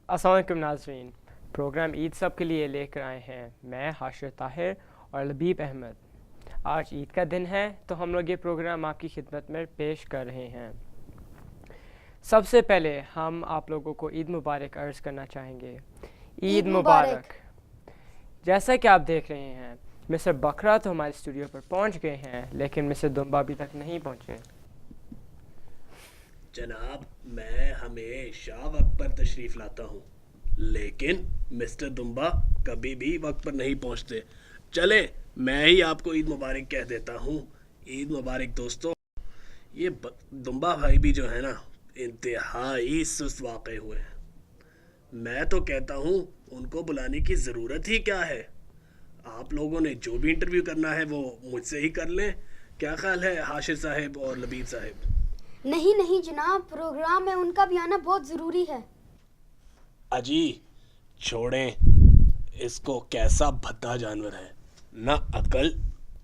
अस्सलाम वालेकुम नाज़रीन। प्रोग्राम ईद सब के लिए लेकर आए हैं मैं हाशिर ताहिर और लबीब अहमद। आज ईद का दिन है तो हम लोग ये प्रोग्राम आपकी खिदमत में पेश कर रहे हैं। सबसे पहले हम आप लोगों को ईद मुबारक अर्ज़ करना चाहेंगे। ईद मुबारक। जैसा कि आप देख रहे हैं मिस्टर बकरा तो हमारे स्टूडियो पर पहुंच गए हैं, लेकिन मिस्टर दुम्बा अभी तक नहीं पहुंचे। जनाब, मैं हमेशा वक्त पर तशरीफ लाता हूँ, लेकिन मिस्टर दुम्बा कभी भी वक्त पर नहीं पहुँचते। चले, मैं ही आपको ईद मुबारक कह देता हूँ। ईद मुबारक दोस्तों। ये दुम्बा भाई भी जो है ना, इंतहाई सुस्त वाक़ई हुए हैं। मैं तो कहता हूँ उनको बुलाने की ज़रूरत ही क्या है। आप लोगों ने जो भी इंटरव्यू करना है वो मुझसे ही कर लें। क्या ख्याल है हाशिर साहब और लबीब साहब? नहीं नहीं जनाब, प्रोग्राम में उनका भी आना बहुत ज़रूरी है। अजी छोड़ें इसको, कैसा भद्दा जानवर है, ना अकल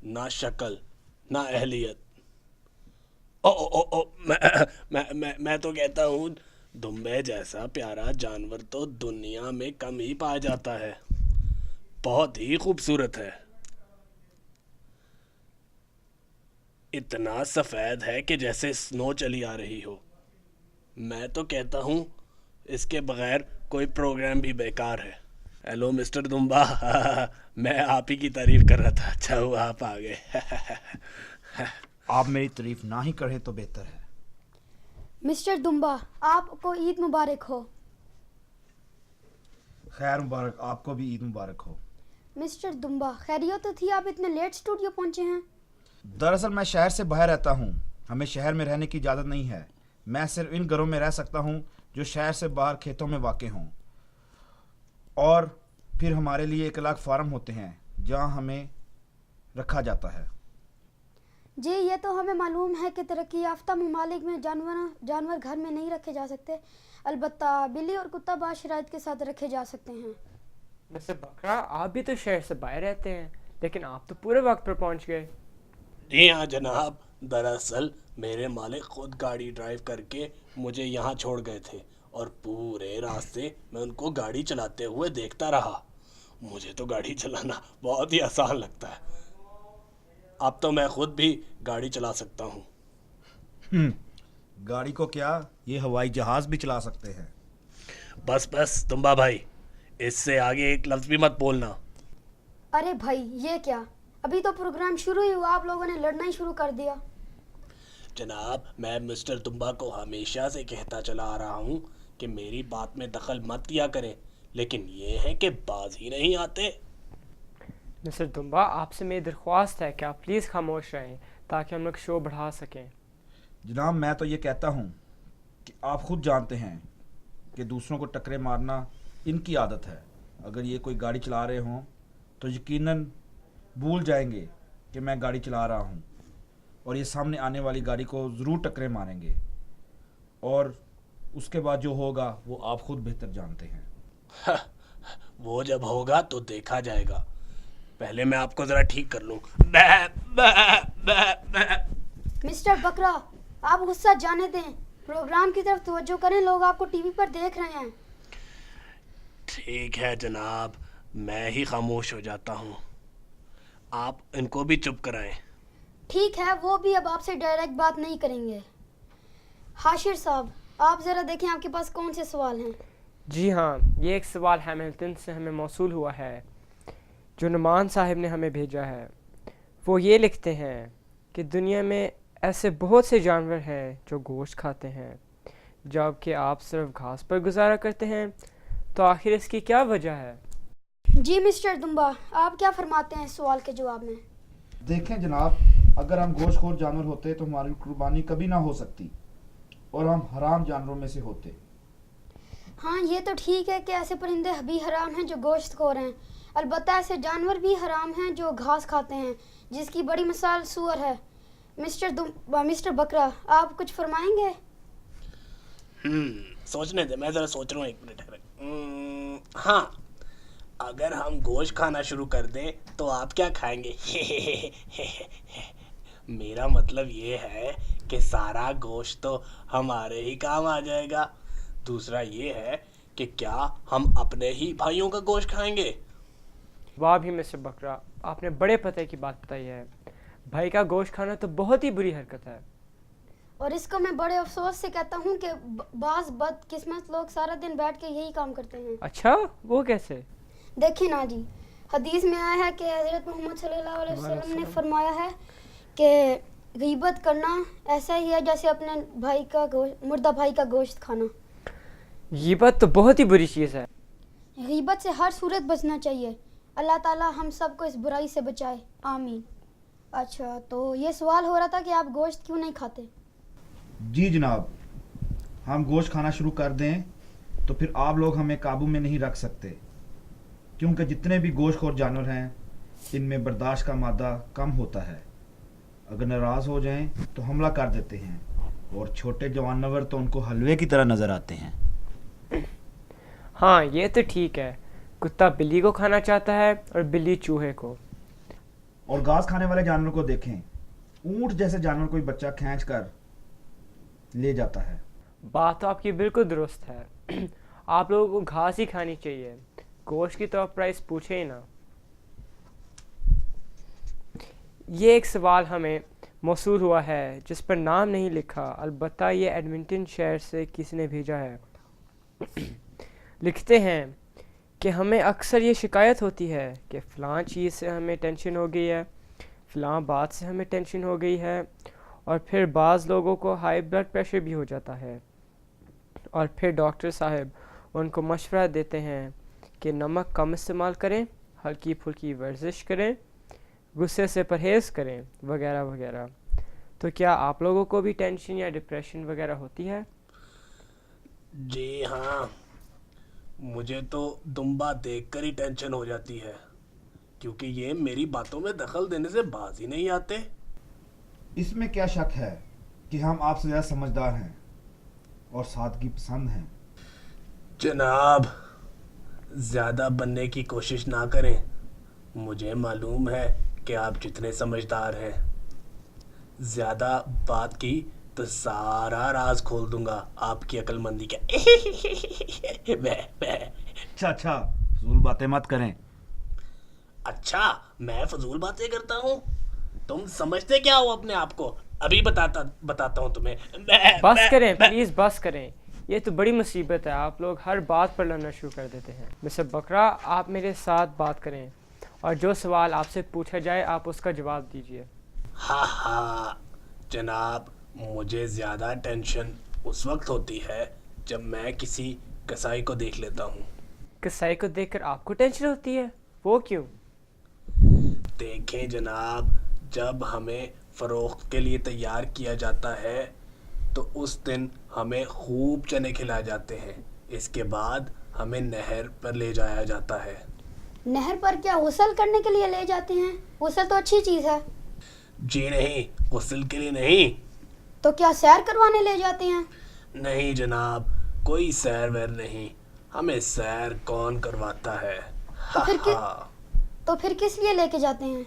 ना शक्ल ना अहलियत। ओ ओ ओ, ओ मैं तो कहता हूँ दुम्बे जैसा प्यारा जानवर तो दुनिया में कम ही पाया जाता है। बहुत ही खूबसूरत है, इतना सफ़ेद है कि जैसे स्नो चली आ रही हो। मैं तो कहता हूँ इसके बगैर कोई प्रोग्राम भी बेकार है। हेलो मिस्टर दुम्बा मैं आप ही की तारीफ कर रहा था। अच्छा हुआ आप आ गए। आप मेरी तारीफ ना ही करें तो बेहतर है। मिस्टर दुम्बा, आपको ईद मुबारक हो। खैर मुबारक, आपको भी ईद मुबारक हो। मिस्टर दुम्बा, खैरियत तो थी, आप इतने लेट स्टूडियो पहुंचे हैं? दरअसल मैं शहर से बाहर रहता हूँ, हमें शहर में रहने की इजाज़त नहीं है। मैं सिर्फ इन घरों में रह सकता हूँ जो शहर से बाहर खेतों में वाक़ हों, और फिर हमारे लिए एक अलग फार्म होते हैं जहाँ हमें रखा जाता है। जी, ये तो हमें मालूम है कि तरक्की याफ्ता ममालिक में जानवर घर में नहीं रखे जा सकते, अलबत्ता बिल्ली और कुत्ता बाश शराइत के साथ रखे जा सकते हैं। मिस्टर बकरा, आप भी तो शहर से बाहर रहते हैं, लेकिन आप तो पूरे वक्त पर पहुंच गए। जी हाँ जनाब, दरअसल मेरे मालिक खुद गाड़ी ड्राइव करके मुझे यहाँ छोड़ गए थे और पूरे रास्ते मैं उनको गाड़ी चलाते हुए देखता रहा। मुझे तो गाड़ी चलाना बहुत ही आसान लगता है। अब तो मैं खुद भी गाड़ी चला सकता हूँ। गाड़ी को क्या, ये हवाई जहाज़ भी चला सकते हैं। बस बस तुम्बा भाई, इससे आगे एक लफ्ज़ भी मत बोलना। अरे भाई, ये क्या, अभी तो प्रोग्राम शुरू ही हुआ, आप लोगों ने लड़ना ही शुरू कर दिया। जनाब, मैं मिस्टर दुम्बा को हमेशा से कहता चला आ रहा हूँ कि मेरी बात में दखल मत दिया करें, लेकिन ये है कि बाज ही नहीं आते। मिस्टर दुम्बा, आपसे मेरी दरख्वास्त है कि आप प्लीज़ खामोश रहें ताकि हम लोग शो बढ़ा सकें। जनाब, मैं तो ये कहता हूँ कि आप खुद जानते हैं कि दूसरों को टक्करें मारना इनकी आदत है। अगर ये कोई गाड़ी चला रहे हों तो यकीनन भूल जाएंगे कि मैं गाड़ी चला रहा हूँ, और ये सामने आने वाली गाड़ी को ज़रूर टक्करें मारेंगे, और उसके बाद जो होगा वो आप खुद बेहतर जानते हैं। वो जब होगा तो देखा जाएगा। पहले मैं आपको ज़रा ठीक कर लूँ। मिस्टर बकरा, आप गुस्सा जाने दें, प्रोग्राम की तरफ तवज्जो करें, लोग आपको टीवी पर देख रहे हैं। ठीक है जनाब, मैं ही खामोश हो जाता हूँ, आप इनको भी चुप कराएं। ठीक है, वो भी अब आपसे डायरेक्ट बात नहीं करेंगे। हाशिर साहब, आप ज़रा देखें आपके पास कौन से सवाल हैं। जी हाँ, ये एक सवाल हैमिल्टन से हमें मौसूल हुआ है जो नुमान साहब ने हमें भेजा है। वो ये लिखते हैं कि दुनिया में ऐसे बहुत से जानवर हैं जो गोश्त खाते हैं, जबकि आप सिर्फ घास पर गुजारा करते हैं, तो आखिर इसकी क्या वजह है? जी मिस्टर दुम्बा, आप क्या फरमाते हैं इस सवाल के जवाब में? देखें जनाब, अगर हम गोश्तखोर जानवर होते तो हमारी कुर्बानी कभी ना हो सकती, और हम हराम जानवरों में से होते। हाँ, ये तो ठीक है कि ऐसे परिंदे भी हराम हैं जो गोश्तखोर हैं, अलबत्ता ऐसे जानवर भी हराम हैं जो घास खाते हैं, जिसकी बड़ी मिसाल सूअर है। मिस्टर बकरा, आप कुछ फरमाएंगे? सोचने दे, मैं ज़रा सोच रहा हूँ, एक मिनट। हाँ, अगर हम गोश्त खाना शुरू कर दें तो आप क्या खाएंगे? मेरा मतलब ये है कि सारा गोश्त तो हमारे ही काम आ जाएगा। दूसरा ये है کہ کیا ہم اپنے ہی بھائیوں کا گوشت کھائیں گے؟ واہ بھی مسٹر بکرا، آپ نے بڑے پتے کی بات بتائی ہے. بھائی کا گوشت کھانا تو بہت ہی بری حرکت ہے. اور اس کو میں بڑے افسوس سے کہتا ہوں کہ بعض بدقسمت لوگ سارا دن بیٹھ کے یہی کام کرتے ہیں. اچھا، وہ کیسے؟ دیکھیں نا جی، حدیث میں آیا ہے کہ حضرت محمد صلی اللہ علیہ وسلم نے فرمایا ہے کہ غیبت کرنا ایسا ہی ہے جیسے اپنے بھائی کا مردہ بھائی کا گوشت کھانا. غیبت تو بہت ہی بری چیز ہے. غیبت سے ہر صورت بچنا چاہیے. اللہ تعالیٰ ہم سب کو اس برائی سے بچائے، آمین. اچھا، تو یہ سوال ہو رہا تھا کہ آپ گوشت کیوں نہیں کھاتے؟ جی جناب، ہم گوشت کھانا شروع کر دیں تو پھر آپ لوگ ہمیں قابو میں نہیں رکھ سکتے، کیونکہ جتنے بھی گوشت خور جانور ہیں ان میں برداشت کا مادہ کم ہوتا ہے. اگر ناراض ہو جائیں تو حملہ کر دیتے ہیں، اور چھوٹے جانور تو ان کو حلوے کی طرح نظر آتے ہیں. ہاں، یہ تو ٹھیک ہے. کتا بلی کو کھانا چاہتا ہے اور بلی چوہے کو. اور گھاس کھانے والے جانور کو دیکھیں، اونٹ جیسے جانور کوئی بچہ کھینچ کر لے جاتا ہے. بات تو آپ کی بالکل درست ہے. آپ لوگوں کو گھاس ہی کھانی چاہیے، گوشت کی تو پرائس پوچھے ہی نا. یہ ایک سوال ہمیں موصول ہوا ہے جس پر نام نہیں لکھا، البتہ یہ ایڈمنٹن شہر سے کسی نے بھیجا ہے. لکھتے ہیں کہ ہمیں اکثر یہ شکایت ہوتی ہے کہ فلاں چیز سے ہمیں ٹینشن ہو گئی ہے، فلاں بات سے ہمیں ٹینشن ہو گئی ہے، اور پھر بعض لوگوں کو ہائی بلڈ پریشر بھی ہو جاتا ہے، اور پھر ڈاکٹر صاحب ان کو مشورہ دیتے ہیں کہ نمک کم استعمال کریں، ہلکی پھلکی ورزش کریں، غصے سے پرہیز کریں، وغیرہ وغیرہ. تو کیا آپ لوگوں کو بھی ٹینشن یا ڈپریشن وغیرہ ہوتی ہے؟ جی ہاں، مجھے تو دمبا دیکھ کر ہی ٹینشن ہو جاتی ہے، کیونکہ یہ میری باتوں میں دخل دینے سے باز ہی نہیں آتے. اس میں کیا شک ہے کہ ہم آپ سے زیادہ سمجھدار ہیں اور سادگی پسند ہیں. جناب، زیادہ بننے کی کوشش نہ کریں. مجھے معلوم ہے کہ آپ جتنے سمجھدار ہیں. زیادہ بات کی تو سارا راز کھول دوں گا آپ کی عقل مندی کا. اچھا، فضول باتیں مت کریں. اچھا، میں فضول باتیں کرتا ہوں؟ تم سمجھتے کیا ہو اپنے آپ کو؟ ابھی بتاتا ہوں تمہیں. بس کریں پلیز، بس کریں. یہ تو بڑی مصیبت ہے، آپ لوگ ہر بات پر لڑنا شروع کر دیتے ہیں. مسٹر بکرا، آپ میرے ساتھ بات کریں اور جو سوال آپ سے پوچھا جائے آپ اس کا جواب دیجیے. ہاں جناب، مجھے زیادہ ٹینشن اس وقت ہوتی ہے جب میں کسی کسائی کو دیکھ لیتا ہوں. کسائی کو دیکھ کر آپ کو ٹینشن ہوتی ہے؟ وہ کیوں؟ دیکھیں جناب، جب ہمیں فروخت کے لیے تیار کیا جاتا ہے تو اس دن ہمیں خوب چنے کھلائے جاتے ہیں. اس کے بعد ہمیں نہر پر لے جایا جاتا ہے. نہر پر کیا غسل کرنے کے لیے لے جاتے ہیں؟ غسل تو اچھی چیز ہے. جی نہیں، غسل کے لیے نہیں. تو کیا سیر کروانے لے جاتے ہیں؟ نہیں جناب، کوئی سیر ویر نہیں. ہمیں سیر کون کرواتا ہے؟ تو پھر کس لیے لے کے جاتے ہیں؟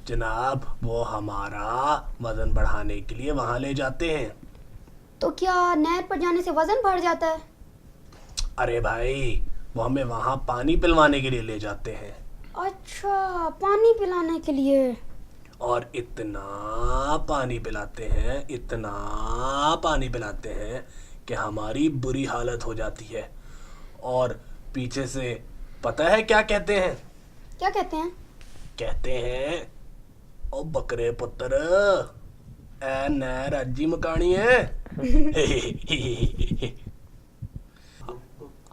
جناب، وہ ہمارا وزن بڑھانے کے لیے وہاں لے جاتے ہیں. تو کیا نہر پر جانے سے وزن بڑھ جاتا ہے؟ ارے بھائی، وہ ہمیں وہاں پانی پلوانے کے لیے لے جاتے ہیں. اچھا، پانی پلانے کے لیے. اور اتنا پانی پلاتے ہیں کہ ہماری بری حالت ہو جاتی ہے. اور پیچھے سے پتہ ہے کیا کہتے ہیں؟ کیا کہتے ہیں؟ کہتے ہیں، او بکرے پتر، اے نہر اجی مکانی ہے.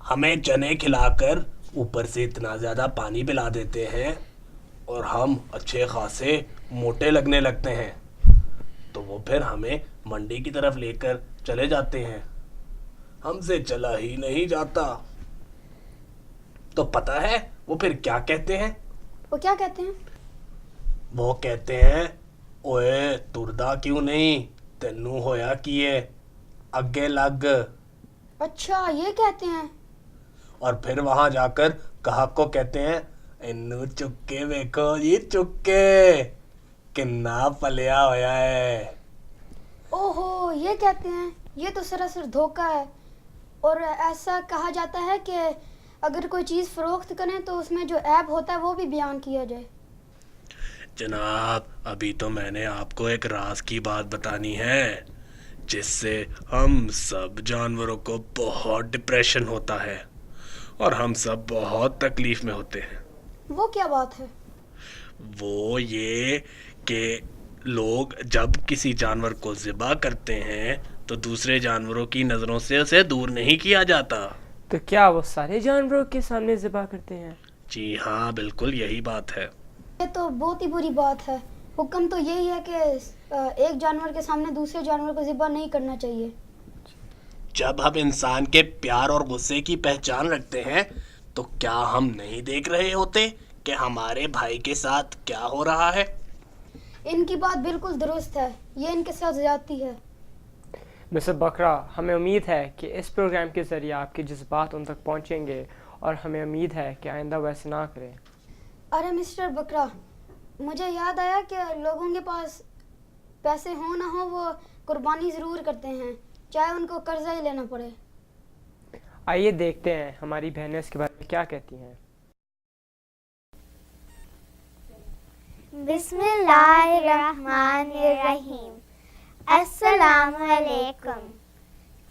ہمیں چنے کھلا کر اوپر سے اتنا زیادہ پانی پلا دیتے ہیں اور ہم اچھے خاصے موٹے لگنے لگتے ہیں. تو وہ پھر ہمیں منڈی کی طرف لے کر چلے جاتے ہیں. ہم سے چلا ہی نہیں جاتا. تو پتہ ہے وہ پھر کیا کہتے ہیں؟ وہ کیا کہتے ہیں؟ وہ کہتے ہیں، اوے تردا کیوں نہیں، تینوں ہویا کیے، اگے لگ. اچھا، یہ کہتے ہیں. اور پھر وہاں جا کر گاہک کو کہتے ہیں، انو چکے ویکھو جی، چکے کنا پلیا ہویا ہے. اوہو، یہ کہتے ہیں. یہ تو سراسر دھوکہ ہے. اور ایسا کہا جاتا ہے کہ اگر کوئی چیز فروخت کریں تو اس میں جو عیب ہوتا ہے وہ بھی بیان کیا جائے. جناب ابھی تو میں نے آپ کو ایک راز کی بات بتانی ہے جس سے ہم سب جانوروں کو بہت ڈپریشن ہوتا ہے اور ہم سب بہت تکلیف میں ہوتے ہیں. وہ کیا بات ہے؟ وہ یہ کہ لوگ جب کسی جانور کو ذبح کرتے ہیں تو دوسرے جانوروں کی نظروں سے اسے دور نہیں کیا جاتا. تو کیا وہ سارے جانوروں کے سامنے ذبح کرتے ہیں؟ جی ہاں بالکل یہی بات ہے. یہ تو بہت ہی بری بات ہے. حکم تو یہی ہے کہ ایک جانور کے سامنے دوسرے جانور کو ذبح نہیں کرنا چاہیے. جب ہم انسان کے پیار اور غصے کی پہچان رکھتے ہیں تو کیا ہم نہیں دیکھ رہے ہوتے کہ ہمارے بھائی کے ساتھ کیا ہو رہا ہے؟ ان کی بات بالکل درست ہے. یہ ان کے ساتھ زیادتی ہے. مسٹر بکرا، ہمیں امید ہے کہ اس پروگرام کے ذریعے آپ کے جذبات ان تک پہنچیں گے اور ہمیں امید ہے کہ آئندہ ویسے نہ کریں. ارے مسٹر بکرا، مجھے یاد آیا کہ لوگوں کے پاس پیسے ہوں نہ ہوں وہ قربانی ضرور کرتے ہیں، چاہے ان کو قرضہ ہی لینا پڑے. آئیے دیکھتے ہیں ہماری بہنیں اس کے بارے میں کیا کہتی ہیں. بسم اللہ الرحمن الرحیم. السلام علیکم.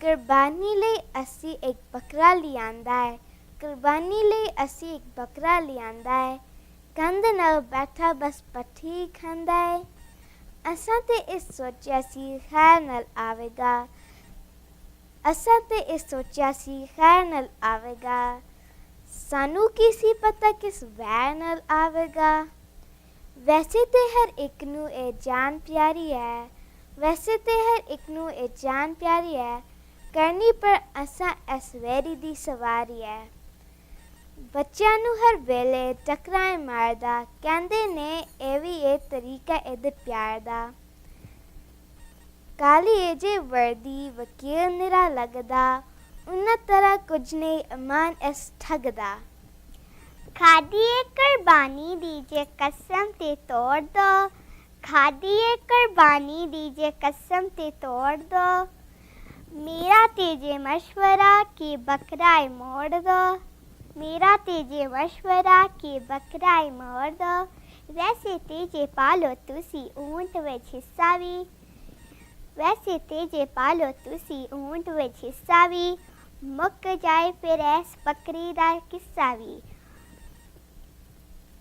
قربانی ਲਈ ਅਸੀਂ ਇੱਕ ਬੱਕਰਾ ਲਿਆਂਦਾ ਹੈ. قربانی ਲਈ ਅਸੀਂ ਇੱਕ ਬੱਕਰਾ ਲਿਆਂਦਾ ਹੈ. ਕੰਧ ਨਾਲ ਬੈਠਾ ਬਸ ਪੱਠੀ ਖਾਂਦਾ ਹੈ. ਅਸਾਂ ਤੇ ਇਹ ਸੋਚਿਆ ਸੀ ਖੈਰ ਨਾਲ ਆਵੇਗਾ. ਅਸਾਂ ਤੇ ਇਹ ਸੋਚਿਆ ਸੀ ਖੈਰ ਨਾਲ ਆਵੇਗਾ. ਸਾਨੂੰ ਕੀ ਸੀ ਪਤਾ ਕਿਸ ਵੈਰ ਨਾਲ ਆਵੇਗਾ. ਵੈਸੇ ਤੇ ਹਰ ਇੱਕ ਨੂੰ ਇਹ ਜਾਨ ਪਿਆਰੀ ਹੈ. ਵੈਸੇ ਤੇ ਹਰ ਇੱਕ ਨੂੰ ਇਹ ਜਾਨ ਪਿਆਰੀ ਹੈ. ਕਰਨੀ ਪਰ ਅਸਾਂ ਇਸ ਵੈਰੀ ਦੀ ਸਵਾਰੀ ਹੈ. ਬੱਚਿਆਂ ਨੂੰ ਹਰ ਵੇਲੇ ਟਕਰਾਏ ਮਾਰਦਾ. ਕਹਿੰਦੇ ਨੇ ਇਹ ਵੀ ਇਹ ਤਰੀਕਾ ਇਹਦੇ ਪਿਆਰ ਦਾ. ਕਾਲੀ ਇਹ ਜੇ ਵਰਦੀ ਵਕੀਲ ਨਿਰਾ ਲੱਗਦਾ. ਉਹਨਾਂ ਤਰ੍ਹਾਂ ਕੁਝ ਨਹੀਂ ਅਮਾਨ ਇਸ ਠੱਗ ਦਾ. ਖਾਦੀਏ ਕੁਰਬਾਨੀ ਦੀ ਜੇ ਕਸਮ ਤੇ ਤੋੜ ਦੋ. ਖਾਦੀਏ ਕੁਰਬਾਨੀ ਦੀ ਜੇ ਕਸਮ ਤੇ ਤੋੜ ਦੋ. ਮੇਰਾ ਤੇ ਜੇ ਮਸ਼ਵਰਾ ਕਿ ਬੱਕਰਾ ਮੋੜ ਦੋ. ਮੇਰਾ ਤੇ ਜੇ ਮਸ਼ਵਰਾ ਕਿ ਬੱਕਰਾ ਮੋੜ ਦੋ. ਵੈਸੇ ਤੇ ਜੇ ਪਾਲੋ ਤੁਸੀਂ ਊਂਟ ਵਿੱਚ ਹਿੱਸਾ ਵੀ. ਵੈਸੇ ਤੇ ਜੇ ਪਾਲੋ ਤੁਸੀਂ ਊਂਟ ਵਿੱਚ ਹਿੱਸਾ ਵੀ. ਮੁੱਕ ਜਾਏ ਫਿਰ ਇਸ ਬੱਕਰੀ ਦਾ ਕਿੱਸਾ ਵੀ.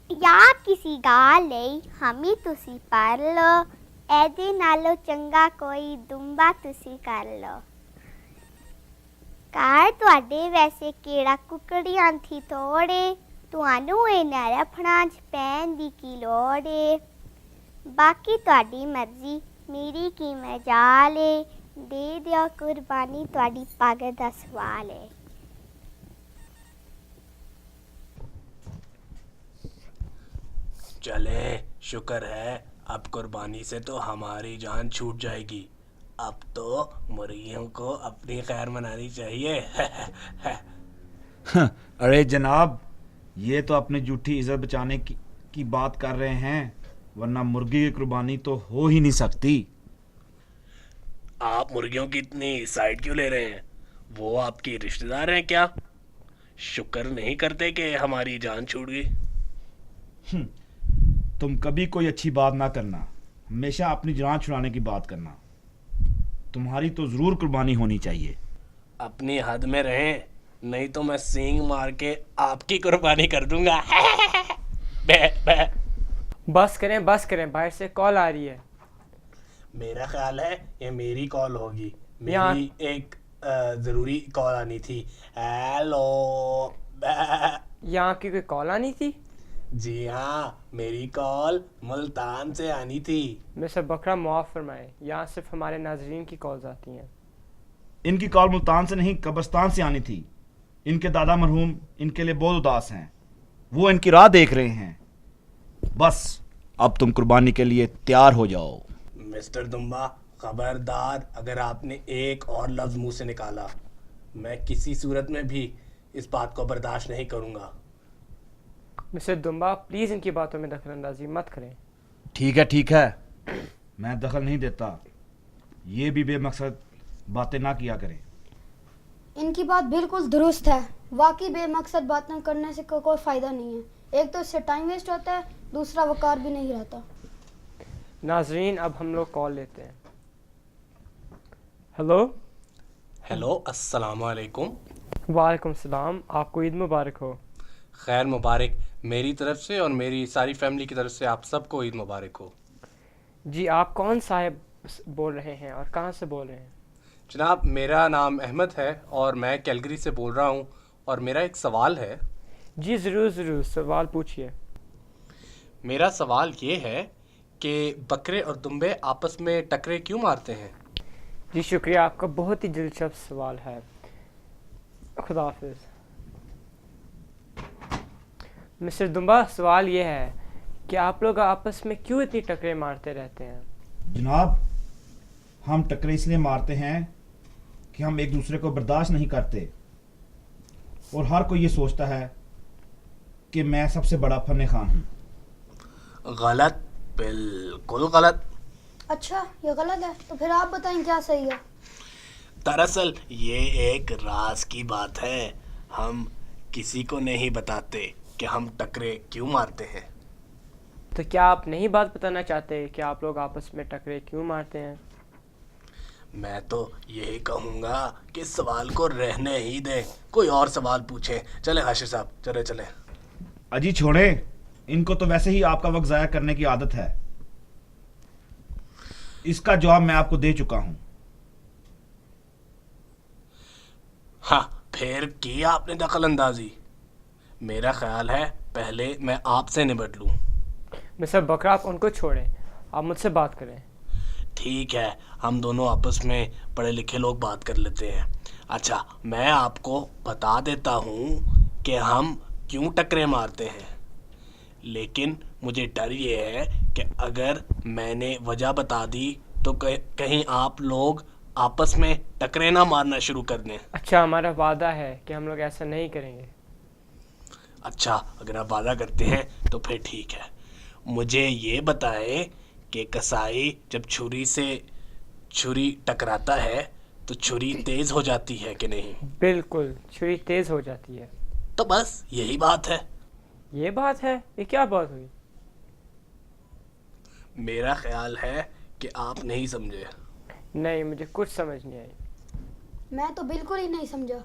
ਜਾਂ ਕਿਸੇ ਗਾਲ ਲਈ ਹਮੀ ਤੁਸੀਂ ਪਾਲ ਲਓ. ਇਹਦੇ ਨਾਲੋਂ ਚੰਗਾ ਕੋਈ ਦੁੰਬਾ ਤੁਸੀਂ ਕਰ ਲਓ. ਘਰ ਤੁਹਾਡੇ ਵੈਸੇ ਕਿਹੜਾ ਕੁਕੜੀਆਂ ਥੀ ਥੋੜੇ. ਤੁਹਾਨੂੰ ਇਹਨਾਂ ਰਫੜਾਂ 'ਚ ਪੈਣ ਦੀ ਕੀ ਲੋੜ ਏ. ਬਾਕੀ ਤੁਹਾਡੀ ਮਰਜ਼ੀ ਮੇਰੀ ਕੀ ਮਜਾਲ ਏ. ਦੇ ਦਿਓ ਕੁਰਬਾਨੀ ਤੁਹਾਡੀ ਪੱਗ ਦਾ ਸਵਾਲ ਏ. चले शुक्र है अब कुर्बानी से तो हमारी जान छूट जाएगी. अब तो मुर्गियों को अपनी खैर मनानी चाहिए. अरे जनाब, ये तो अपनी झूठी इज्जत बचाने की बात कर रहे हैं, वरना मुर्गी की कुर्बानी तो हो ही नहीं सकती. आप मुर्गियों की इतनी साइड क्यों ले रहे हैं? वो आपकी रिश्तेदार हैं क्या? शुक्र नहीं करते कि हमारी जान छूट गई. तुम कभी कोई अच्छी बात ना करना, हमेशा अपनी जान छुड़ाने की बात करना. तुम्हारी तो ज़रूर कुर्बानी होनी चाहिए. अपनी हद में रहें, नहीं तो मैं सींग मार के आपकी कुर्बानी कर दूंगा. बे बे. बस करें, बाहर से कॉल आ रही है. मेरा ख्याल है ये मेरी कॉल होगी. मेरी एक ज़रूरी कॉल आनी थी. हेलो. यहाँ आपकी कोई कॉल आनी थी? जी हाँ, मेरी कॉल मुल्तान से आनी थी. मिस्टर बकरा मुआफ़ फरमाए, यहाँ सिर्फ हमारे नाज़रीन की कॉल्स आती हैं. इनकी कॉल मुल्तान से नहीं कब्रिस्तान से आनी थी. इनके दादा मरहूम इनके लिए बहुत उदास हैं, वो इनकी राह देख रहे हैं. बस अब तुम कुर्बानी के लिए तैयार हो जाओ. मिस्टर दुम्बा, खबरदार अगर आपने एक और लफ्ज़ मुंह से निकाला, मैं किसी सूरत में भी इस बात को बर्दाश्त नहीं करूँगा. मिस्टर दुम्बा, प्लीज़ इनकी बातों में दखल अंदाजी मत करें. ठीक है, मैं दखल नहीं देता. ये भी बेमकसद बातें ना किया करें. ان کی بات بالکل درست ہے. واقعی بے مقصد باتیں کرنے سے کوئی فائدہ نہیں ہے. ایک تو اس سے ٹائم ویسٹ ہوتا ہے, دوسرا وقار بھی نہیں رہتا. ناظرین اب ہم لوگ کال لیتے ہیں. ہلو. ہیلو, السلام علیکم. وعلیکم السلام. آپ کو عید مبارک ہو. خیر مبارک, میری طرف سے اور میری ساری فیملی کی طرف سے آپ سب کو عید مبارک ہو. جی آپ کون صاحب بول رہے ہیں اور کہاں سے بول رہے ہیں؟ جناب میرا نام احمد ہے اور میں کیلگری سے بول رہا ہوں, اور میرا ایک سوال ہے. جی ضرور ضرور, سوال پوچھیے. میرا سوال یہ ہے کہ بکرے اور دمبے آپس میں ٹکرے کیوں مارتے ہیں؟ جی شکریہ, آپ کا بہت ہی دلچسپ سوال ہے. خدا حافظ. مسٹر دمبا, سوال یہ ہے کہ آپ لوگ آپس میں کیوں اتنی ٹکرے مارتے رہتے ہیں؟ جناب ہم ٹکرے اس لیے مارتے ہیں کہ ہم ایک دوسرے کو برداشت نہیں کرتے, اور ہر کوئی یہ سوچتا ہے کہ میں سب سے بڑا فن خان ہوں. غلط, بالکل غلط. اچھا یہ غلط ہے, تو پھر آپ بتائیں کیا صحیح ہے. دراصل یہ ایک راز کی بات ہے. ہم کسی کو نہیں بتاتے کہ ہم ٹکرے کیوں مارتے ہیں. تو کیا آپ نہیں بات بتانا چاہتے کہ آپ لوگ آپس میں ٹکرے کیوں مارتے ہیں؟ میں تو یہی کہوں گا کہ اس سوال کو رہنے ہی دیں, کوئی اور سوال پوچھیں. چلیں حاشر صاحب, چلیں. اجی چھوڑیں, ان کو تو ویسے ہی آپ کا وقت ضائع کرنے کی عادت ہے. اس کا جواب میں آپ کو دے چکا ہوں. ہاں پھر کی آپ نے دخل اندازی. میرا خیال ہے پہلے میں آپ سے نبٹ لوں. مسٹر بکرا, آپ ان کو چھوڑیں, آپ مجھ سے بات کریں. ٹھیک ہے, ہم دونوں آپس میں پڑھے لکھے لوگ بات کر لیتے ہیں. اچھا میں آپ کو بتا دیتا ہوں کہ ہم کیوں ٹکرے مارتے ہیں, لیکن مجھے ڈر یہ ہے کہ اگر میں نے وجہ بتا دی تو کہیں آپ لوگ آپس میں ٹکرے نہ مارنا شروع کر دیں. اچھا, ہمارا وعدہ ہے کہ ہم لوگ ایسا نہیں کریں گے. اچھا اگر آپ وعدہ کرتے ہیں تو پھر ٹھیک ہے. مجھے یہ بتائیں کہ کسائی جب چھری سے چھری ٹکراتا ہے تو چھری تیز ہو جاتی ہے کہ نہیں؟ بالکل, چھری تیز ہو جاتی ہے. تو بس یہی بات ہے. یہ بات ہے؟ یہ کیا بات ہوئی؟ میرا خیال ہے کہ آپ نہیں سمجھے. نہیں, مجھے کچھ سمجھ نہیں آئی. میں تو بالکل ہی نہیں سمجھا.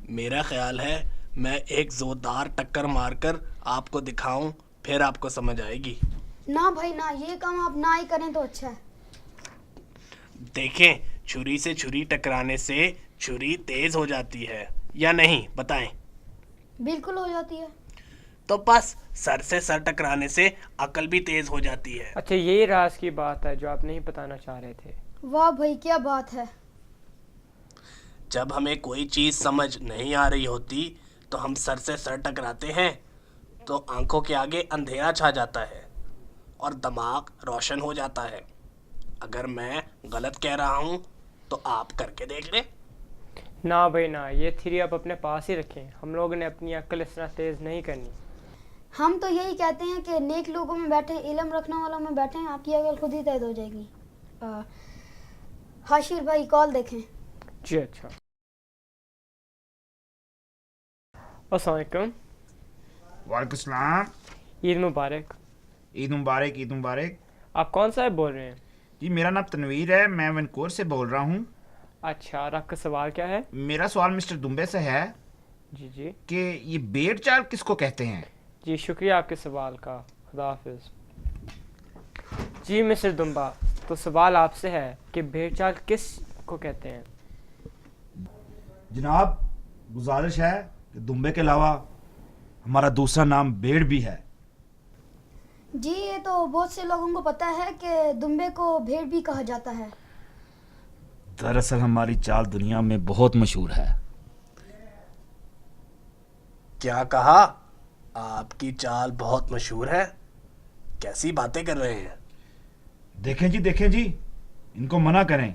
میرا خیال ہے میں ایک زوردار ٹکر مار کر آپ کو دکھاؤں, پھر آپ کو سمجھ آئے گی. نہ بھائی نہ, یہ کام آپ نہ ہی کریں تو اچھا ہے. دیکھیں, چھری سے چھری ٹکرانے سے چھری تیز ہو جاتی ہے یا نہیں, بتائیں. بالکل ہو جاتی ہے. تو بس سر سے سر ٹکرانے سے عقل بھی تیز ہو جاتی ہے. اچھا, یہی راز کی بات ہے جو آپ نہیں بتانا چاہ رہے تھے. واہ بھائی کیا بات ہے. جب ہمیں کوئی چیز سمجھ نہیں آ رہی ہوتی تو ہم سر سے سر ٹکراتے ہیں تو آنکھوں کے آگے اندھیرا چھا جاتا ہے اور دماغ روشن ہو جاتا ہے. اگر میں غلط کہہ رہا ہوں تو آپ کر کے دیکھ لیں. نہ بھائی نہ, یہ تھیری آپ اپنے پاس ہی رکھیں. ہم لوگوں نے اپنی عقل اس طرح تیز نہیں کرنی. ہم تو یہی کہتے ہیں کہ نیک لوگوں میں بیٹھیں, علم رکھنے والوں میں بیٹھیں, آپ کی عقل خود ہی تیز ہو جائے گی. حاشر بھائی کال دیکھیں. جی اچھا. السلام علیکم. وعلیکم السلام. عید مبارک. عید مبارک, عید مبارک. آپ کون صاحب بول رہے ہیں؟ جی میرا نام تنویر ہے, میں ونکور سے بول رہا ہوں. اچھا, اور آپ کا سوال کیا ہے؟ میرا سوال مسٹر دمبے سے ہے جی کہ یہ بیڑ چال کس کو کہتے ہیں؟ جی, شکریہ آپ کے سوال کا. خدا حافظ. جی مسٹر دمبا, تو سوال آپ سے ہے کہ بھیڑ چال کس کو کہتے ہیں؟ جناب گزارش ہے کہ دمبے کے علاوہ ہمارا دوسرا نام بیڑ بھی ہے. جی یہ تو بہت سے لوگوں کو پتہ ہے کہ دمبے کو بھیڑ بھی کہا جاتا ہے. دراصل ہماری چال دنیا میں بہت مشہور ہے. کیا کہا؟ آپ کی چال بہت مشہور ہے؟ کیسی باتیں کر رہے ہیں؟ دیکھیں جی, ان کو منع کریں,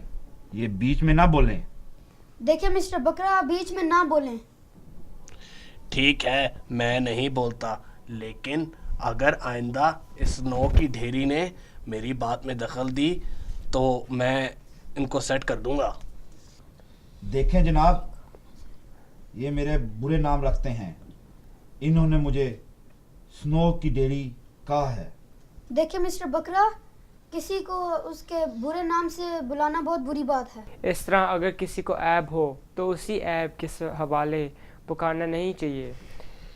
یہ بیچ میں نہ بولیں. دیکھیں مسٹر بکرا, بیچ میں نہ بولیں. ٹھیک ہے, میں نہیں بولتا, لیکن اگر آئندہ اس نو کی ڈھیری نے میری بات میں دخل دی تو میں ان کو سیٹ کر دوں گا. देखें जनाब, ये मेरे बुरे नाम रखते हैं। इन्होंने मुझे स्नो की डेयरी कहा है। देखिए मिस्टर बकरा, किसी को उसके बुरे नाम से बुलाना बहुत बुरी बात है। इस तरह अगर किसी को ऐब हो तो उसी ऐब के हवाले पुकारना नहीं चाहिए।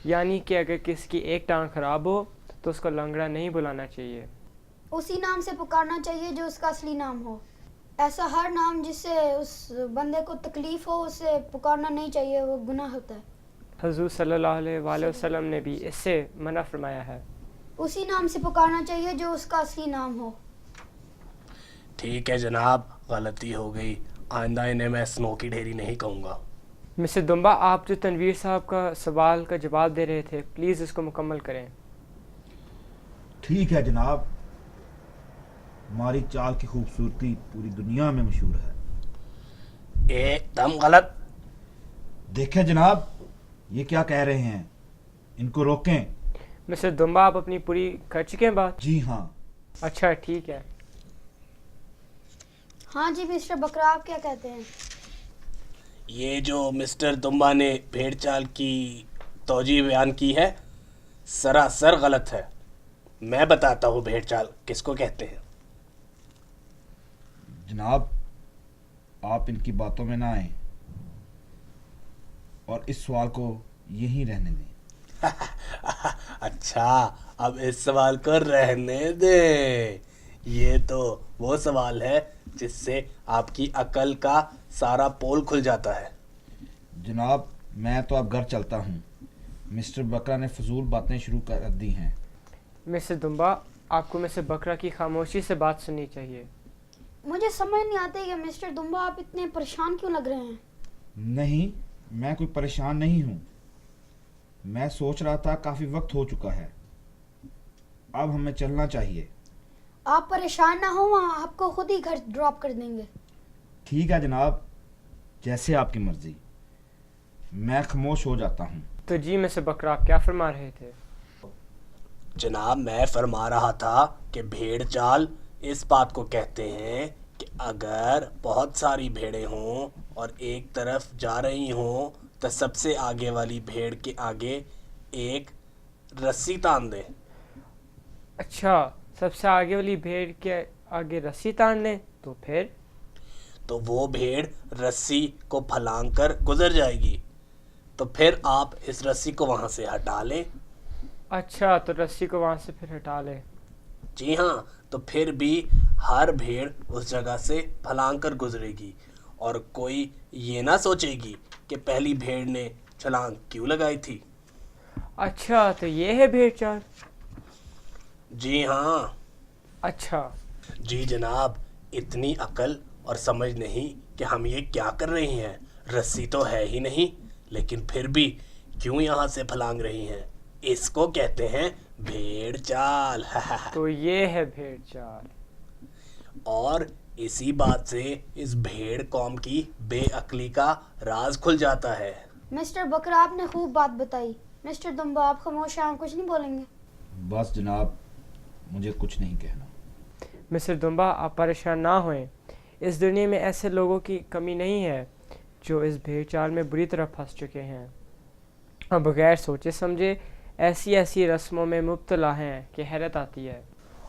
यानी कि अगर किसी की एक टांग खराब हो तो उसको लंगड़ा नहीं बुलाना चाहिए। उसी नाम से पुकारना चाहिए जो उसका असली नाम हो। ऐसा हर नाम जिससे उस बंदे को तकलीफ हो उसे पुकारना नहीं चाहिए, वो गुनाह होता है। हुज़ूर सल्लल्लाहु अलैहि वसल्लम ने भी इससे मना फरमाया है। उसी नाम से पुकारना चाहिए जो उसका असली नाम हो। ठीक है जनाब, गलती हो गई, आइंदा इन्हें मैं स्नो की ढेरी नहीं कहूँगा। मिस्टर दुम्बा, आप जो तनवीर साहब का सवाल का जवाब दे रहे थे, प्लीज़ इसको मुकम्मल करें। ठीक है जनाब, हमारी चाल की खूबसूरती पूरी दुनिया में मशहूर है। एकदम गलत। देखें जनाब, ये क्या कह रहे हैं, इनको रोकें। मिस्टर दुम्बा, आप अपनी पूरी कर चुके हैं बात? जी हाँ। अच्छा ठीक है। हाँ जी मिस्टर बकरा, आप क्या कहते हैं? ये जो मिस्टर दुम्बा ने भेड़ चाल की तौजीह बयान की है सरासर गलत है। मैं बताता हूँ भेड़ चाल किसको कहते हैं। जनाब, आप इनकी बातों में ना आए और इस सवाल को यहीं रहने दें। अच्छा, अब इस सवाल को रहने दे। ये तो वो सवाल है जिससे आपकी अकल का सारा पोल खुल जाता है। जनाब, मैं तो अब घर चलता हूँ। मिस्टर बकरा ने फजूल बातें शुरू कर दी हैं। मिस्टर दुम्बा, आपको मिस्टर बकरा की खामोशी से बात सुननी चाहिए। मुझे समझ नहीं आती कि मिस्टर दुम्बा आप इतने परेशान क्यों लग रहे हैं? नहीं, मैं कोई परेशान नहीं हूँ। मैं सोच रहा था काफ़ी वक्त हो चुका है, अब हमें चलना चाहिए। आप परेशान ना हो, वहाँ आपको खुद ही घर ड्रॉप कर देंगे। ठीक है जनाब, जैसे आपकी मर्जी। मैं खामोश हो जाता हूँ। तो जी मिस्टर बकरा, आप क्या फरमा रहे थे? जनाब, मैं फरमा रहा था कि भेड़ चाल इस बात को कहते हैं कि अगर बहुत सारी भेड़ें हों और एक तरफ जा रही हों तो सबसे आगे वाली भेड़ के आगे एक रस्सी तान दे। अच्छा, सबसे आगे वाली भेड़ के आगे रस्सी तान लें तो फिर? तो वो भेड़ रस्सी को फलांग कर गुजर जाएगी। तो फिर आप इस रस्सी को वहाँ से हटा लें। अच्छा, तो रस्सी को वहाँ से फिर हटा लें। जी हाँ, तो फिर भी हर भेड़ उस जगह से फलांग कर गुजरेगी और कोई ये ना सोचेगी कि पहली भेड़ ने छलांग क्यों लगाई थी। अच्छा, तो ये है भेड़ चाल? जी हाँ। अच्छा। जी जनाब, इतनी अकल और समझ नहीं कि हम ये क्या कर रही हैं। रस्सी तो है ही नहीं, लेकिन फिर भी क्यों यहाँ से फलांग रही हैं। इसको कहते हैं भेड़ चाल। तो ये है भेड़ चाल। और इसी बात से इस भेड़ कौम की बेअक्ली का राज खुल जाता है। मिस्टर बकरा, आपने खूब बात बताई। मिस्टर दुम्बा, आप खामोश हैं, आप कुछ नहीं बोलेंगे? बस जनाब, मुझे कुछ नहीं कहना। मिस्टर दुम्बा, आप परेशान ना होएं। इस दुनिया में ऐसे लोगों की कमी नहीं है जो इस भेड़ चाल में बुरी तरह फंस चुके हैं और बगैर सोचे समझे ऐसी ऐसी रस्मों में मुब्तला हैं कि हैरत आती है।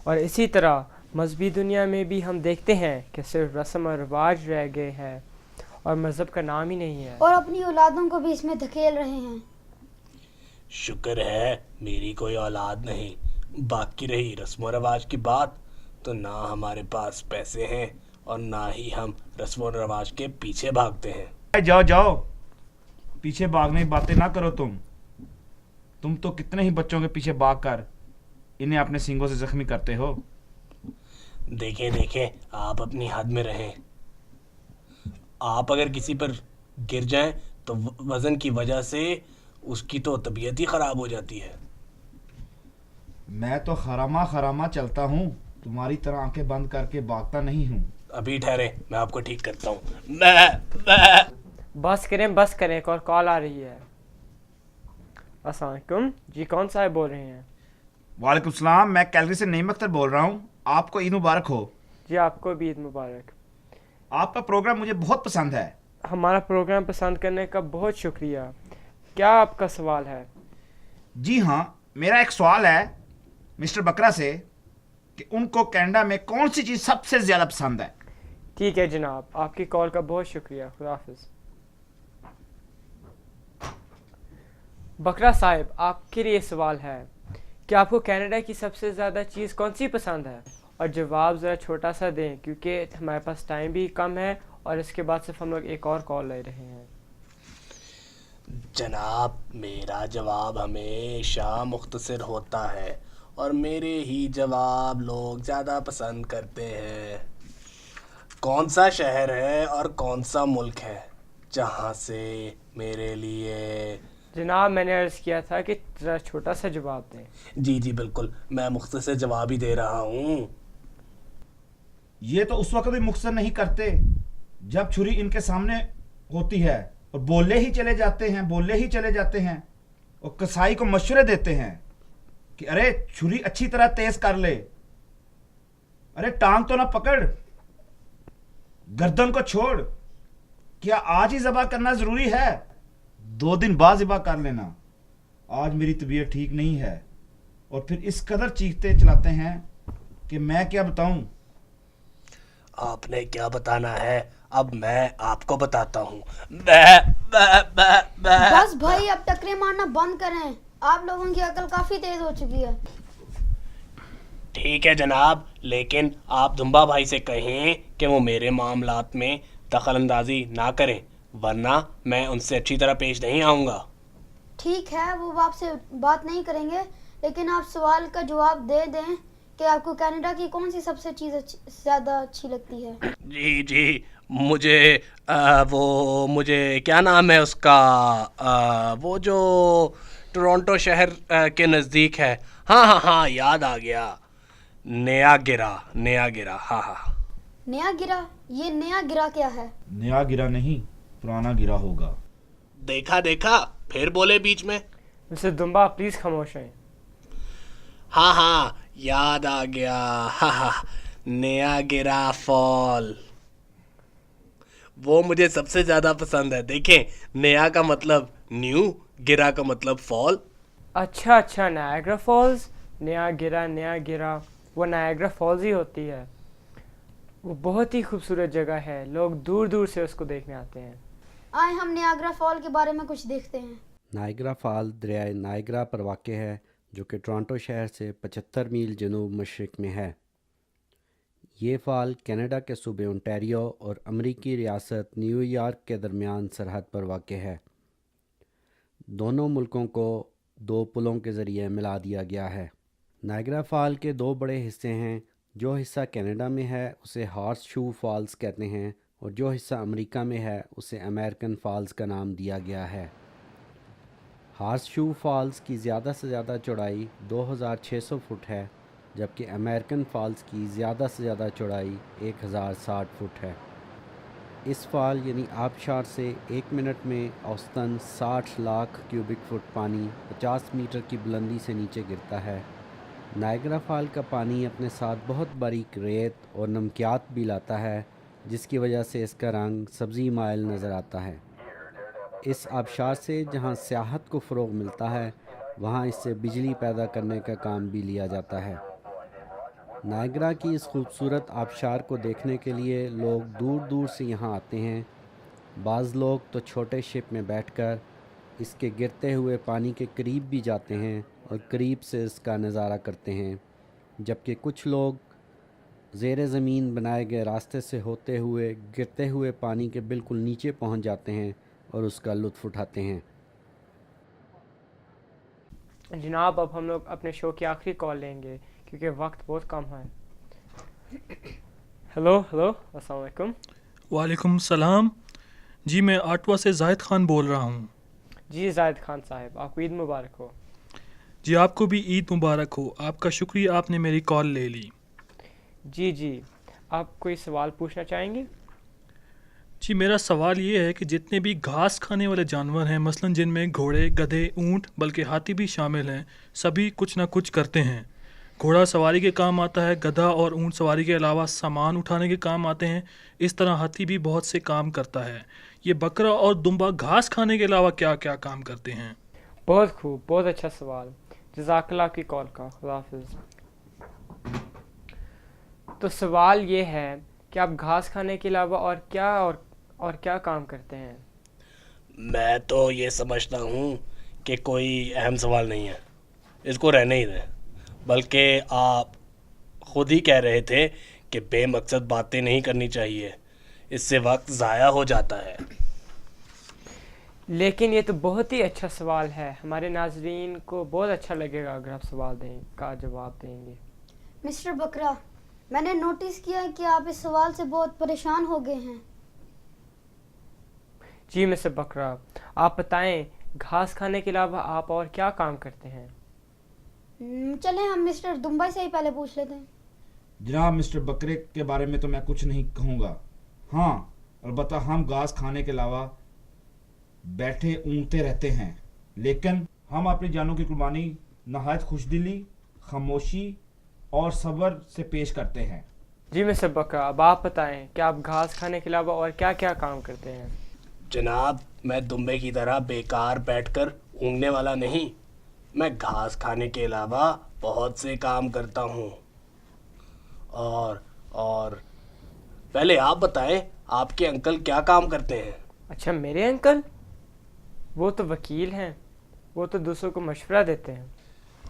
और इसी तरह मजहबी दुनिया में भी हम देखते हैं कि सिर्फ रस्म और रिवाज रह गए हैं और मज़हब का नाम ही नहीं है। और अपनी औलादों को भी इसमें धकेल रहे हैं। शुक्र है मेरी कोई औलाद नहीं। बाकी रही रस्म रवाज की बात, तो ना हमारे पास पैसे हैं और ना ही हम रस्म रवाज के पीछे भागते हैं। जाओ जाओ, पीछे भागने की बातें ना करो। तुम तो कितने ही बच्चों के पीछे भाग कर इन्हें अपने सींगों से जख्मी करते हो। देखें देखें, आप अपनी हद में रहें। आप अगर किसी पर गिर जाएं तो वजन की वजह से उसकी तो तबीयत ही खराब हो जाती है। मैं तो खरामा खरामा चलता हूँ, तुम्हारी तरह आंखें बंद करके भागता नहीं हूँ। अभी ठहरे, मैं आपको ठीक करता हूँ। बस करें, एक और कॉल आ रही है। अस्सलाम वालेकुम जी, कौन साहब बोल रहे हैं? वालेकुम सलाम, मैं कैलगरी से नईम अख्तर बोल रहा हूँ। आपको ईद मुबारक हो। जी, आपको भी ईद मुबारक। आपका प्रोग्राम मुझे बहुत पसंद है। हमारा प्रोग्राम पसंद करने का बहुत शुक्रिया। क्या आपका सवाल है? जी हाँ, मेरा एक सवाल है मिस्टर बकरा से कि उनको कनाडा में कौन सी चीज़ सबसे ज़्यादा पसंद है। ठीक है जनाब, आपकी कॉल का बहुत शुक्रिया। खुदा हाफिज़। बकरा साहिब, आपके लिए सवाल है कि आपको कनाडा की सबसे ज़्यादा चीज़ कौन सी पसंद है? और जवाब ज़रा छोटा सा दें क्योंकि हमारे पास टाइम भी कम है और इसके बाद सिर्फ हम लोग एक और कॉल ले रहे हैं। जनाब, मेरा जवाब हमेशा मुख्तसर होता है और मेरे ही जवाब लोग ज़्यादा पसंद करते हैं। कौन सा शहर है और कौन सा मुल्क है जहाँ से मेरे लिए? जनाब, मैंने अर्ज़ किया था कि ज़रा छोटा सा जवाब दें। जी जी बिल्कुल, मैं मुख्तसर जवाब ही दे रहा हूँ। ये तो उस वक्त भी मुख्तसर नहीं करते जब छुरी इनके सामने होती है और बोले ही चले जाते हैं और कसाई को मशवरे देते हैं कि अरे छुरी अच्छी तरह तेज कर ले, अरे टांग तो ना पकड़, गर्दन को छोड़, क्या आज ही ज़बह करना ज़रूरी है, 2 दिन बाद ज़बह कर लेना, आज मेरी तबीयत ठीक नहीं है। और फिर इस कदर चीखते चलाते हैं कि मैं क्या बताऊं। आपने क्या बताना है, अब मैं आपको बताता हूँ। बस भाई, अब टकरे मारना बंद करें, आप लोगों की अकल काफी तेज हो चुकी है। ठीक है जनाब, लेकिन आप दुम्बा भाई से कहें कि वो मेरे मामलात में दखल अंदाजी ना करें, वरना मैं उनसे अच्छी तरह पेश नहीं आऊँगा। ठीक है, वो आपसे बात नहीं करेंगे, लेकिन आप सवाल का जवाब दे दें कि आपको कनाडा की कौन सी सबसे चीज़ ज़्यादा अच्छी लगती है। जी जी, मुझे क्या नाम है उसका, वो जो टोरंटो शहर के नज़दीक है, हाँ याद आ गया, नियाग्रा। हाँ। नियाग्रा? ये नियाग्रा क्या है? नया गिरा नहीं, पुराना गिरा होगा। देखा फिर बोले बीच में। मिस्टर दुम्बा, प्लीज़ खामोश रहें। हाँ याद आ गया, हाँ, नियाग्रा फॉल, वो मुझे सबसे ज़्यादा पसंद है। देखें, नया का मतलब न्यू, गिरा का मतलब फॉल। अच्छा, नायग्रा फॉल्स। नया गिरा वो नायग्रा फॉल्स ही होती है। वो बहुत ही खूबसूरत जगह है, लोग दूर दूर से उसको देखने आते हैं। आए हम नियाग्रा फॉल के बारे में कुछ देखते हैं। नायग्रा फॉल दरियाए नायग्रा पर वाक़ है, जो कि टोरंटो शहर से 75 मील जनूब मशरक़ में है। ये फॉल कनाडा के सूबे ओंटारियो और अमरीकी रियासत न्यूयॉर्क के दरमियान सरहद पर वाक़ है। दोनों मुल्कों को 2 पुलों के ज़रिए मिला दिया गया है। नायग्रा फॉल के 2 बड़े हिस्से हैं। जो हिस्सा कनाडा में है उसे हॉर्स शू फॉल्स कहते हैं, और जो हिस्सा अमेरिका में है उसे अमेरिकन फॉल्स का नाम दिया गया है। हॉर्स शू फॉल्स की ज़्यादा से ज़्यादा चौड़ाई 2600 फुट है, जबकि अमेरिकन फॉल्स की ज़्यादा से ज़्यादा चौड़ाई 1060 फुट है। इस फॉल यानी आबशार से 1 मिनट में औसतन 60 लाख क्यूबिक फुट पानी 50 मीटर की बुलंदी से नीचे गिरता है। नायग्रा फॉल का पानी अपने साथ बहुत बारीक रेत और नमकियात भी लाता है, जिसकी वजह से इसका रंग सब्ज़ी माइल नज़र आता है। इस आबशार से जहाँ सियाहत को फ़रोग़ मिलता है, वहाँ इससे बिजली पैदा करने का काम भी लिया जाता है। नायग्रा की इस खूबसूरत आबशार को देखने के लिए लोग दूर दूर से यहाँ आते हैं। बाज़ लोग तो छोटे शिप में बैठकर इसके गिरते हुए पानी के करीब भी जाते हैं और करीब से इसका नज़ारा करते हैं, जबकि कुछ लोग ज़ेरे ज़मीन बनाए गए रास्ते से होते हुए गिरते हुए पानी के बिल्कुल नीचे पहुँच जाते हैं और उसका लुत्फ़ उठाते हैं। जनाब, अब हम लोग अपने शो की आखिरी कॉल लेंगे क्योंकि वक्त बहुत कम है। हेलो अस्सलाम वालेकुम। वालेकुम सलाम जी, मैं आटवा से जाहिद खान बोल रहा हूँ। जी जाहिद खान साहब, आपको ईद मुबारक हो। जी, आपको भी ईद मुबारक हो। आपका शुक्रिया, आपने मेरी कॉल ले ली। जी, आप कोई सवाल पूछना चाहेंगे? जी, मेरा सवाल ये है कि जितने भी घास खाने वाले जानवर हैं, मसलन जिनमें घोड़े, गधे, ऊँट, बल्कि हाथी भी शामिल हैं, सभी कुछ ना कुछ करते हैं। گھوڑا سواری کے کام آتا ہے، گدھا اور اونٹ سواری کے علاوہ سامان اٹھانے کے کام آتے ہیں، اس طرح ہاتھی بھی بہت سے کام کرتا ہے۔ یہ بکرا اور دمبا گھاس کھانے کے علاوہ کیا کیا کام کرتے ہیں؟ بہت خوب، بہت اچھا سوال، جزاک اللہ آپ کی کال کا، خدا حافظ۔ تو سوال یہ ہے کہ آپ گھاس کھانے کے علاوہ اور کیا کام کرتے ہیں؟ میں تو یہ سمجھتا ہوں کہ کوئی اہم سوال نہیں ہے، اس کو رہنے ہی دیں۔ بلکہ آپ خود ہی کہہ رہے تھے کہ بے مقصد باتیں نہیں کرنی چاہیے، اس سے وقت ضائع ہو جاتا ہے۔ لیکن یہ تو بہت ہی اچھا سوال ہے، ہمارے ناظرین کو بہت اچھا لگے گا اگر آپ سوال کا جواب دیں گے۔ مسٹر بکرا، میں نے نوٹس کیا ہے کہ آپ اس سوال سے بہت پریشان ہو گئے ہیں۔ جی مسٹر بکرا، آپ بتائیں گھاس کھانے کے علاوہ آپ اور کیا کام کرتے ہیں؟ چلیں ہم مسٹر دمبا سے ہی پہلے پوچھ لیتے ہیں۔ جناب مسٹر بکرے کے بارے میں تو میں کچھ نہیں کہوں گا، ہاں البتہ ہم گھاس کھانے کے علاوہ بیٹھے اونگتے رہتے ہیں، لیکن ہم اپنی جانوں کی قربانی نہایت خوش دلی، خاموشی اور صبر سے پیش کرتے ہیں۔ جی مسٹر بکرا، اب آپ بتائیں کہ آپ گھاس کھانے کے علاوہ اور کیا کیا کام کرتے ہیں؟ جناب میں دمبے کی طرح بیکار بیٹھ کر اونگنے والا نہیں، میں گھاس کھانے کے علاوہ بہت سے کام کرتا ہوں۔ اور پہلے آپ بتائیں آپ کے انکل کیا کام کرتے ہیں؟ اچھا، میرے انکل؟ وہ تو وکیل ہیں، وہ تو دوسروں کو مشورہ دیتے ہیں۔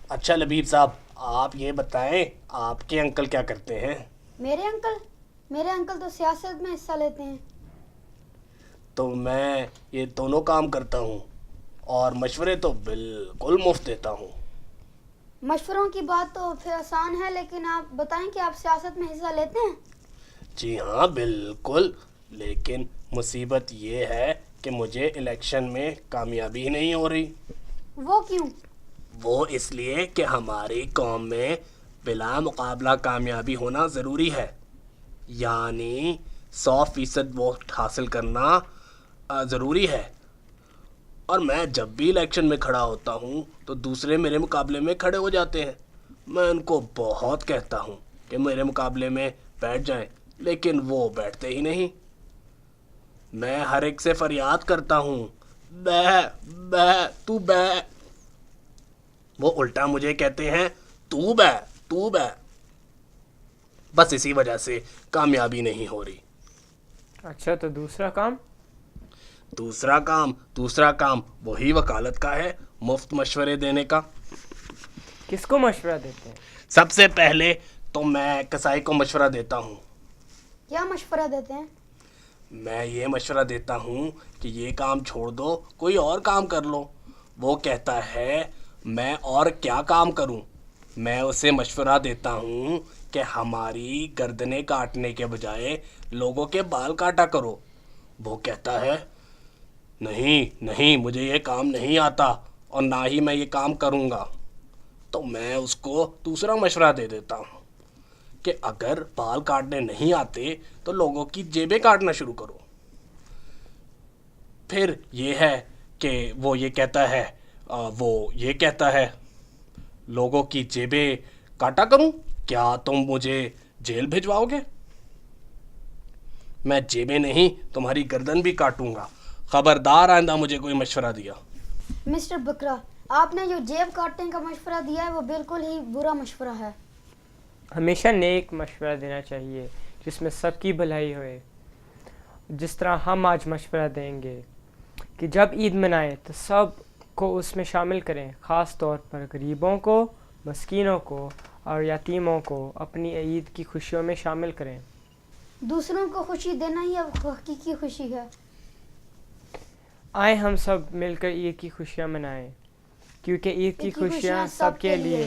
اچھا لبیب صاحب، آپ یہ بتائیں آپ کے انکل کیا کرتے ہیں؟ میرے انکل تو سیاست میں حصہ لیتے ہیں۔ تو میں یہ دونوں کام کرتا ہوں اور مشورے تو بالکل مفت دیتا ہوں۔ مشوروں کی بات تو پھر آسان ہے، لیکن آپ بتائیں کہ آپ سیاست میں حصہ لیتے ہیں؟ جی ہاں بالکل، لیکن مصیبت یہ ہے کہ مجھے الیکشن میں کامیابی نہیں ہو رہی۔ وہ کیوں؟ وہ اس لیے کہ ہماری قوم میں بلا مقابلہ کامیابی ہونا ضروری ہے، یعنی 100% ووٹ حاصل کرنا ضروری ہے، اور میں جب بھی الیکشن میں کھڑا ہوتا ہوں تو دوسرے میرے مقابلے میں کھڑے ہو جاتے ہیں۔ میں ان کو بہت کہتا ہوں کہ میرے مقابلے میں بیٹھ جائیں، لیکن وہ بیٹھتے ہی نہیں۔ میں ہر ایک سے فریاد کرتا ہوں، بے تو بے، وہ الٹا مجھے کہتے ہیں تو بے۔ بس اسی وجہ سے کامیابی نہیں ہو رہی۔ اچھا، تو دوسرا کام؟ دوسرا کام وہی وکالت کا ہے، مفت مشورے دینے کا۔ کس کو مشورہ دیتے ہیں؟ سب سے پہلے تو میں کسائی کو مشورہ دیتا ہوں۔ کیا مشورہ دیتے ہیں؟ میں یہ مشورہ دیتا ہوں کہ یہ کام چھوڑ دو، کوئی اور کام کر لو۔ وہ کہتا ہے میں اور کیا کام کروں؟ میں اسے مشورہ دیتا ہوں کہ ہماری گردنیں کاٹنے کے بجائے لوگوں کے بال کاٹا کرو۔ وہ کہتا ہے نہیں مجھے یہ کام نہیں آتا اور نہ ہی میں یہ کام کروں گا۔ تو میں اس کو دوسرا مشورہ دے دیتا ہوں کہ اگر بال کاٹنے نہیں آتے تو لوگوں کی جیبیں کاٹنا شروع کرو۔ پھر یہ ہے کہ وہ یہ کہتا ہے لوگوں کی جیبیں کاٹا کروں، کیا تم مجھے جیل بھجواؤ گے؟ میں جیبیں نہیں تمہاری گردن بھی کاٹوں گا، خبردار آئندہ مجھے کوئی مشورہ دیا۔ مسٹر بکرا، آپ نے جو جیب کاٹنے کا مشورہ دیا ہے وہ بالکل ہی برا مشورہ ہے۔ ہمیشہ نیک مشورہ دینا چاہیے جس میں سب کی بھلائی ہوئے، جس طرح ہم آج مشورہ دیں گے کہ جب عید منائیں تو سب کو اس میں شامل کریں، خاص طور پر غریبوں کو، مسکینوں کو اور یتیموں کو اپنی عید کی خوشیوں میں شامل کریں۔ دوسروں کو خوشی دینا ہی اب حقیقی خوشی ہے۔ آئیں ہم سب مل کر عید کی خوشیاں منائیں، کیونکہ عید کی خوشیاں سب کے لیے